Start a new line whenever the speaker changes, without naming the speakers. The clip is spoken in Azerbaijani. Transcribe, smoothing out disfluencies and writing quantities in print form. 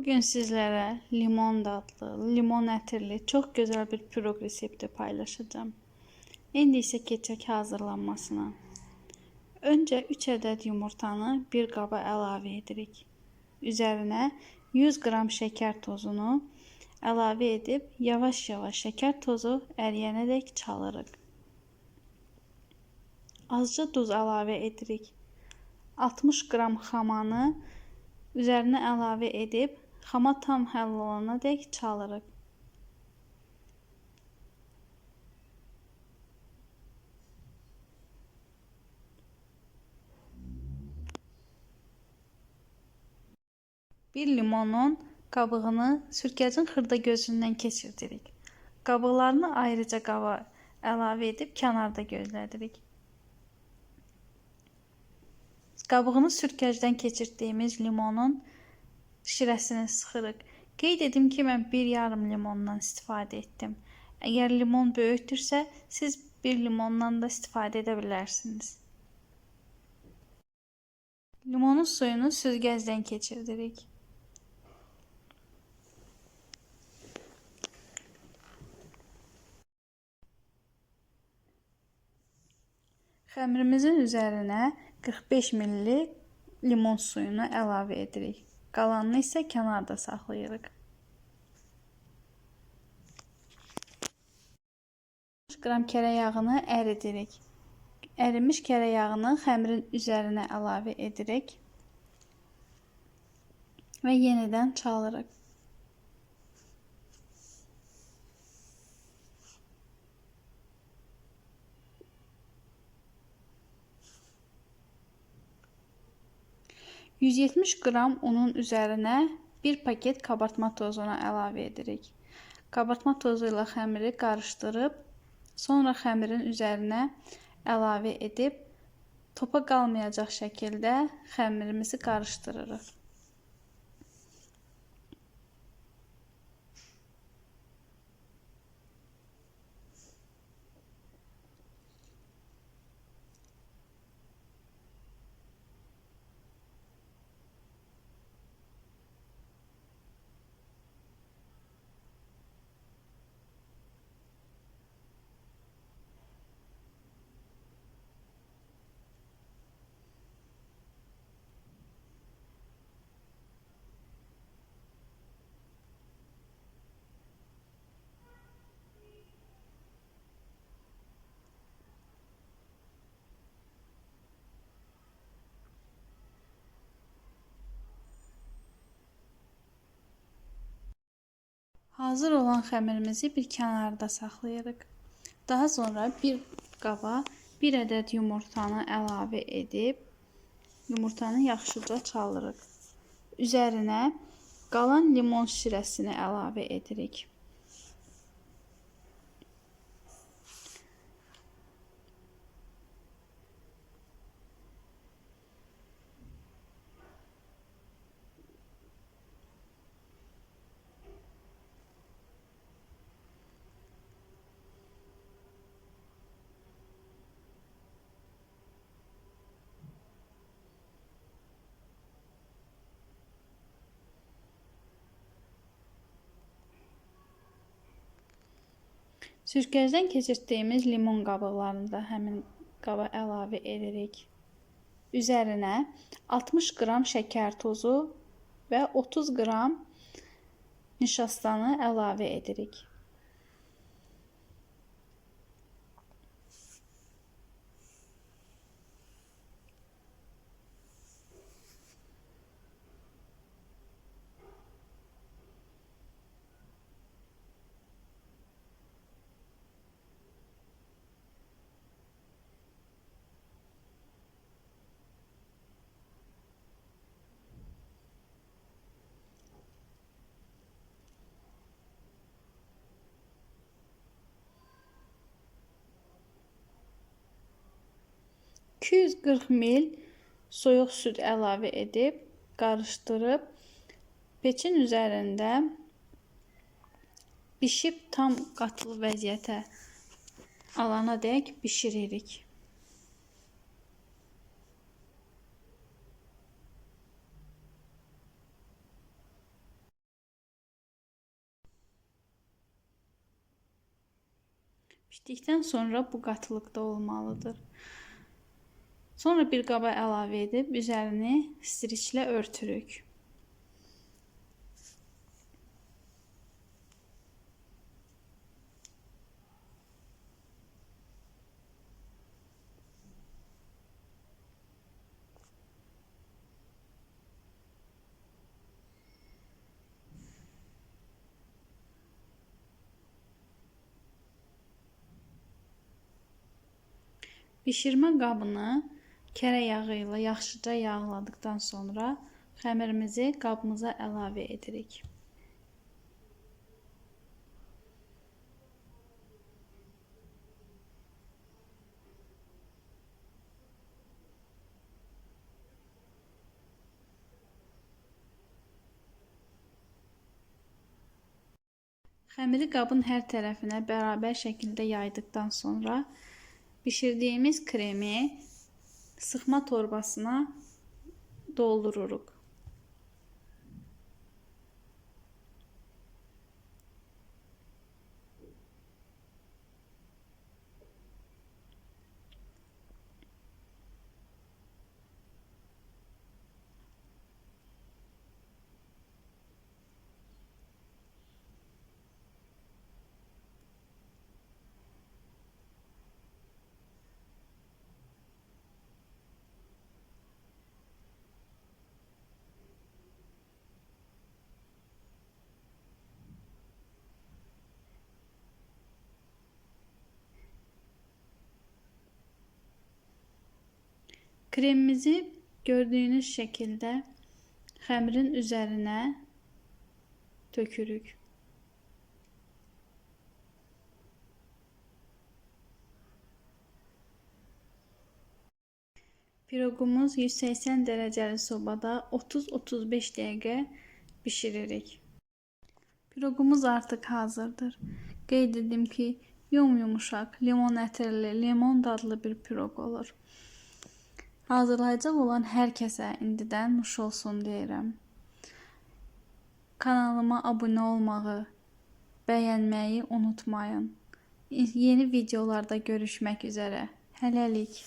Bugün sizlere limon dadlı, limon ətirli çok güzel bir pirog resepti paylaşacağım. İndi isə keçək hazırlanmasına. Önce 3 adet yumurtanı bir qaba əlavə edirik. Üzərinə 100 qram şeker tozunu əlavə edib yavaş-yavaş şeker tozu əriyənədək çalırıq. Azca duz əlavə edirik. 60 qram xamanı üzərinə əlavə edib xama tam həll olana dək çalırıq. Bir limonun qabığını sürkəcin xırda gözündən keçirdirik. Qabıqlarını ayrıca qaba əlavə edib kənarda gözlədirik. Qabığını sürkəcdən keçirdiyimiz limonun şirəsini sıxırıq. Qeyd edim ki, mən bir yarım limondan istifadə etdim. Əgər limon böyükdürsə, siz bir limondan da istifadə edə bilərsiniz. Limonun suyunu süzgəcdən keçirdirik. Xəmirimizin üzərinə 45 ml limon suyunu əlavə edirik. Qalanını isə kənarda saxlayırıq. 60 qram kərə yağını əridirik. Ərimiş kərə yağını xəmirin üzərinə əlavə edirik və yenidən çalırıq. %170 qram unun üzərinə bir paket kabartma tozunu əlavə edirik. Kabartma tozu ilə xəmiri qarışdırıb, sonra xəmirin üzərinə əlavə edib, topa qalmayacaq şəkildə xəmirimizi qarışdırırıq. Hazır olan xəmirimizi bir kənarda saxlayırıq. Daha sonra bir qaba 1 ədəd yumurtanı əlavə edib, yumurtanı yaxşıca çalırıq. Üzərinə qalan limon şirəsini əlavə edirik. Sürkəcdən keçirdiyimiz limon qabıqlarını da həmin qaba əlavə edirik. Üzərinə 60 qram şəkər tozu və 30 qram nişastanı əlavə edirik. $240 ml soyuq süd əlavə edib, qarışdırıb, peçin üzərində bişib tam qatlı vəziyyətə alana dək bişiririk. Pişdikdən sonra bu qatılıqda olmalıdır. Sonra bir qaba əlavə edib üzərini striclə örtürük. Bişirmə qabını kərə yağı ilə yaxşıca yağladıqdan sonra xəmirimizi qabımıza əlavə edirik. Xəmiri qabın hər tərəfinə bərabər şəkildə yaydıqdan sonra bişirdiyimiz kremi sıxma torbasına doldururuq. Kremimizi gördüğünüz şəkildə xəmirin üzərinə tökürük. Piroqumuz 180 dərəcəli sobada 30-35 dəqiqə bişiririk. Piroqumuz artıq hazırdır. Qeyd edim ki, yumuşaq, limon ətirli, limon dadlı bir piroq olur. Hazırlayacaq olan hər kəsə indidən nuş olsun deyirəm. Kanalıma abunə olmağı, bəyənməyi unutmayın. Yeni videolarda görüşmək üzərə. Hələlik.